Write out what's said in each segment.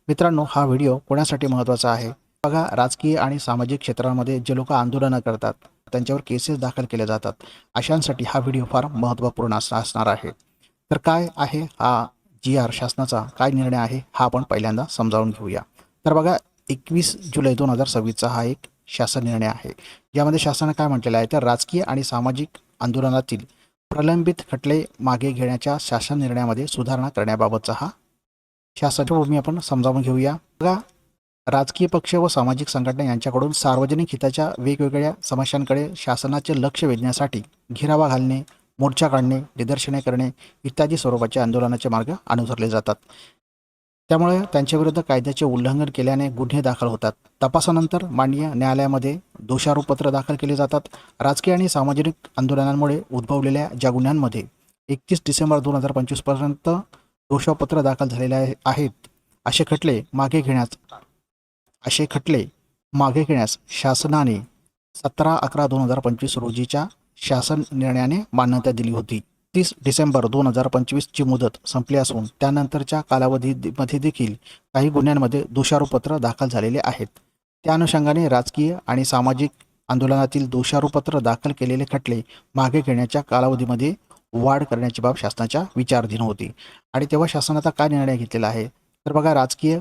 मित्रांनो, हा व्हिडिओ कोणासाठी महत्त्वाचा आहे? बघा, राजकीय आणि सामाजिक क्षेत्रामध्ये जे लोक आंदोलनं करतात, त्यांच्यावर केसेस दाखल केले जातात. अशांसाठी हा व्हिडिओ फार महत्त्वपूर्ण असणार आहे. तर काय आहे हा जी-आर शासनाचा काय निर्णय आहे, हा आपण पहिल्यांदा समजावून घेऊया. तर बघा, 21 जुलै 2026चा हा एक शासन निर्णय आहे. यामध्ये शासनाने काय म्हटलेलं आहे, तर राजकीय आणि सामाजिक आंदोलनातील प्रलंबित खटले मागे घेण्याच्या शासन निर्णयामध्ये सुधारणा करण्याबाबतचा हा शासनाची भूमी आपण समजावून घेऊया. बघा, राजकीय पक्ष व सामाजिक संघटना यांच्याकडून सार्वजनिक हिताच्या वेगवेगळ्या समस्यांकडे शासनाचे लक्ष वेधण्यासाठी घेरावा घालणे, मोर्चा काढणे, निदर्शने करणे इत्यादी स्वरूपाचे आंदोलनाचे मार्ग अनुसरले जातात. त्यामुळे त्यांच्याविरुद्ध कायद्याचे उल्लंघन केल्याने गुन्हे दाखल होतात. तपासानंतर माननीय न्यायालयामध्ये दोषारोपपत्र दाखल केले जातात. राजकीय आणि सामाजिक आंदोलनांमुळे उद्भवलेल्या ज्या गुन्ह्यांमध्ये 31 डिसेंबर 2025 पर्यंत दोषारोपपत्र दाखल झालेले आहेत, असे खटले मागे घेण्यास शासनाने 17/11/2025 रोजीच्या शासन निर्णयाने मान्यता दिली होती. 30 डिसेंबर 2025ची मुदत संपली असून त्यानंतरच्या कालावधीमध्ये देखील काही गुन्ह्यांमध्ये दोषारोपपत्र दाखल झालेले आहेत. त्या अनुषंगाने राजकीय आणि सामाजिक आंदोलनातील दोषारोपपत्र दाखल केलेले खटले मागे घेण्याच्या कालावधीमध्ये वाढ करण्याची बाब शासनाच्या विचाराधीन होती. आणि तेव्हा शासनाचा काय निर्णय घेतलेला आहे, तर बघा, राजकीय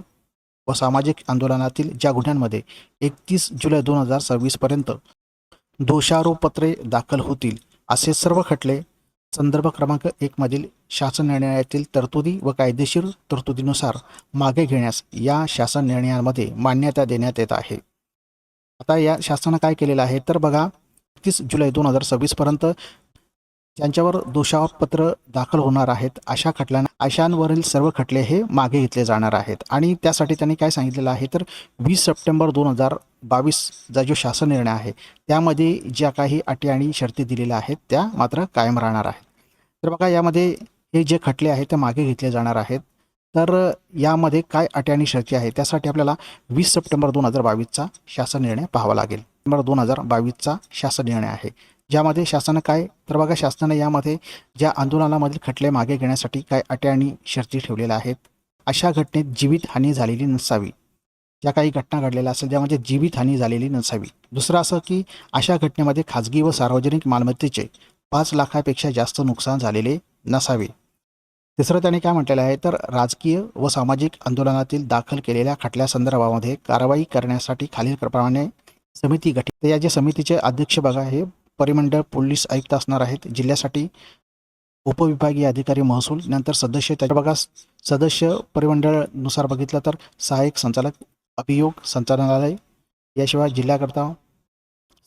व सामाजिक आंदोलनातील ज्या गुन्ह्यांमध्ये 31 जुलै 2026 पर्यंत दोषारोपपत्रे दाखल होतील, असे सर्व खटले संदर्भ क्रमांक 1 मधील शासन निर्णयातील तरतुदी व कायदेशीर तरतुदीनुसार मागे घेण्यास या शासन निर्णयामध्ये मान्यता देण्यात येत आहे. आता या शासनानं काय केलेलं आहे, तर बघा, 31 जुलै 2026 पर्यंत ज्यांच्यावर दोषारोपपत्र दाखल होणार आहेत, अशांवरील सर्व खटले हे मागे घेतले जाणार आहेत. आणि त्यासाठी त्यांनी काय सांगितलेलं आहे, तर 20 सप्टेंबर 2022चा जो शासन निर्णय आहे, त्यामध्ये ज्या काही अटी आणि शर्ती दिलेल्या आहेत, त्या मात्र कायम राहणार आहेत. तर बघा, यामध्ये हे जे खटले आहेत ते मागे घेतले जाणार आहेत. तर यामध्ये काय अटी आणि शर्ती आहेत, त्यासाठी आपल्याला 20 सप्टेंबर 2022चा शासन निर्णय पाहावा लागेल. 2022चा शासन निर्णय आहे, ज्यामध्ये शासनानं काय, तर बघा, शासनाने यामध्ये ज्या आंदोलनामधील खटले मागे घेण्यासाठी काय अटी आणि शर्ती ठेवलेल्या आहेत. अशा घटनेत जीवितहानी झालेली नसावी. ज्या काही घटना घडलेल्या असेल ज्यामध्ये जीवितहानी झालेली नसावी. दुसरं असं की अशा घटनेमध्ये खाजगी व सार्वजनिक मालमत्तेचे 5 लाखापेक्षा जास्त नुकसान झालेले नसावे. तिसरं त्याने काय म्हटलेलं आहे, तर राजकीय व सामाजिक आंदोलनातील दाखल केलेल्या खटल्यासंदर्भामध्ये कारवाई करण्यासाठी खालीलप्रमाणे समिती गठीत. तर या ज्या समितीचे अध्यक्ष बघा, हे परिमंडळ पोलीस आयुक्त असणार आहेत. जिल्ह्यासाठी उपविभागीय अधिकारी महसूल, नंतर सदस्य, त्याच्या बघा, सदस्य परिमंडळानुसार बघितलं तर सहाय्यक संचालक अभियोग संचालनालय, याशिवाय जिल्ह्याकरता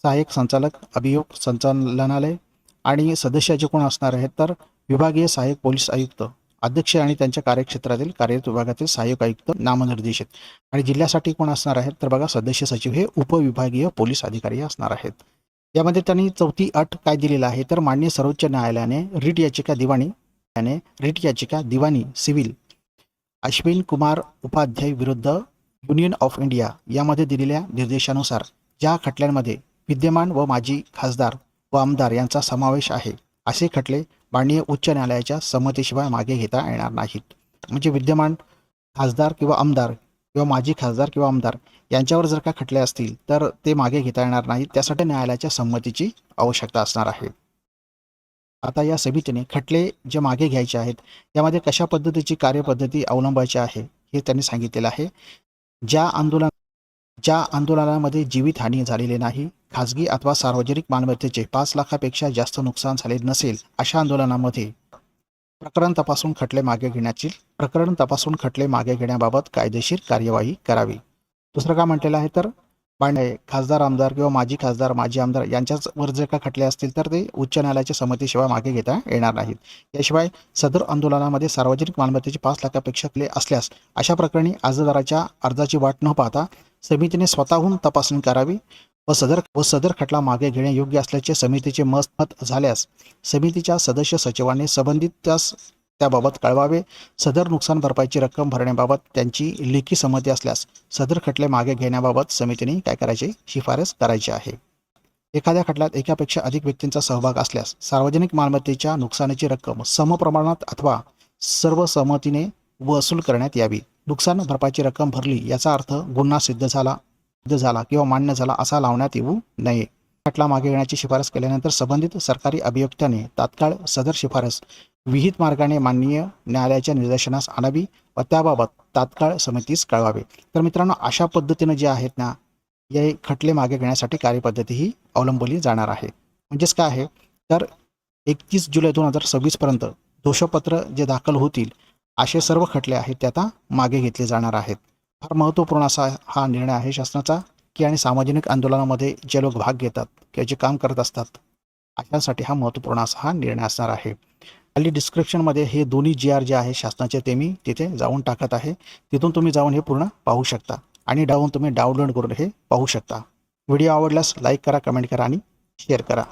सहाय्यक संचालक अभियोग संचालनालय, आणि सदस्य जे कोण असणार आहेत, तर विभागीय सहाय्यक पोलीस आयुक्त, अध्यक्ष आणि त्यांच्या कार्यक्षेत्रातील कार्यरत विभागातील सहाय्यक आयुक्त नामनिर्देशित. आणि जिल्ह्यासाठी कोण असणार आहेत, तर बघा, सदस्य सचिव हे उपविभागीय पोलीस अधिकारी असणार आहेत. यामध्ये त्यांनी चौथी अट काय दिलेलं आहे, तर माननीय सर्वोच्च न्यायालयाने रिट याचिका दिवाणी सिव्हिल अश्विन कुमार उपाध्याय विरुद्ध युनियन ऑफ इंडिया यामध्ये दिलेल्या निर्देशानुसार ज्या खटल्यांमध्ये विद्यमान व माजी खासदार व आमदार यांचा समावेश आहे, असे खटले माननीय उच्च न्यायालयाच्या संमतीशिवाय मागे घेता येणार नाहीत. म्हणजे विद्यमान खासदार किंवा आमदार किंवा माजी खासदार किंवा आमदार यांच्यावर जर का खटले असतील, तर ते मागे घेता येणार नाहीत. त्यासाठी न्यायालयाच्या संमतीची आवश्यकता असणार आहे. आता या समितीने खटले जे मागे घ्यायचे आहेत, यामध्ये कशा पद्धतीची कार्यपद्धती अवलंबायची आहे, हे त्यांनी सांगितलेलं आहे. ज्या आंदोलनामध्ये जीवितहानी झालेली नाही, खाजगी अथवा सार्वजनिक मालमत्तेचे 5 लाखापेक्षा जास्त नुकसान झाले नसेल, अशा आंदोलनामध्ये प्रकरण तपासून खटले मागे घेण्याबाबत कायदेशीर कार्यवाही करावी. दुसरं काय म्हटलेलं आहे, तर खासदार, आमदार किंवा माजी खासदार, माजी आमदार यांच्यावर जर का खटले असतील, तर ते उच्च न्यायालयाच्या संमतीशिवाय मागे घेता येणार नाहीत. याशिवाय सदर आंदोलनामध्ये सार्वजनिक मालमत्तेचे 5 लाखापेक्षा असल्यास अशा प्रकरणी अर्जदाराच्या अर्जाची वाट न पाहता समितीने स्वतःहून तपासणी करावी व सदर खटला मागे घेणे योग्य असल्याचे समितीचे मत झाल्यास समितीच्या सदस्य सचिवांनी संबंधितास त्याबाबत कळवावे. सदर नुकसान भरपाईची रक्कम भरण्याबाबत त्यांची लेखी संमती असल्यास सदर खटले मागे घेण्याबाबत समितीने काय करायचे, शिफारस करायची आहे. एखाद्या खटल्यात एकापेक्षा अधिक व्यक्तींचा सहभाग असल्यास सार्वजनिक मालमत्तेच्या नुकसानीची रक्कम समप्रमाणात अथवा सर्व संमतीने वसूल करण्यात यावी. नुकसान भरपाईची रक्कम भरली याचा अर्थ गुन्हा सिद्ध झाला किंवा मान्य झाला असा लावण्यात येऊ नये. खटला मागे घेण्याची शिफारस केल्यानंतर संबंधित सरकारी अभियोक्त्याने तात्काळ सदर शिफारस विहित मार्गाने माननीय न्यायालयाच्या निदर्शनास आणावी व त्याबाबत तात्काळ समितीस कळवावे. तर मित्रांनो, अशा पद्धतीने जे आहेत ना, हे खटले मागे घेण्यासाठी कार्यपद्धती ही अवलंबली जाणार आहे. म्हणजेच काय आहे, तर 31 जुलै 2026 पर्यंत दोषपत्र जे दाखल होतील असे सर्व खटले आहेत ते आता मागे घेतले जाणार आहेत. फार महत्त्वपूर्ण असा हा निर्णय आहे शासनाचा, की आणि सामाजिक आंदोलनामध्ये जे लोक भाग घेतात किंवा जे काम करत असतात अशांसाठी हा महत्त्वपूर्ण असा हा निर्णय असणार आहे. खाली डिस्क्रिप्शनमध्ये हे दोन्ही GR जे आहे शासनाचे ते मी तिथे जाऊन टाकत आहे. तिथून तुम्ही जाऊन हे पूर्ण पाहू शकता आणि तुम्ही डाउनलोड करून हे पाहू शकता. व्हिडिओ आवडल्यास लाईक करा, कमेंट करा आणि शेअर करा.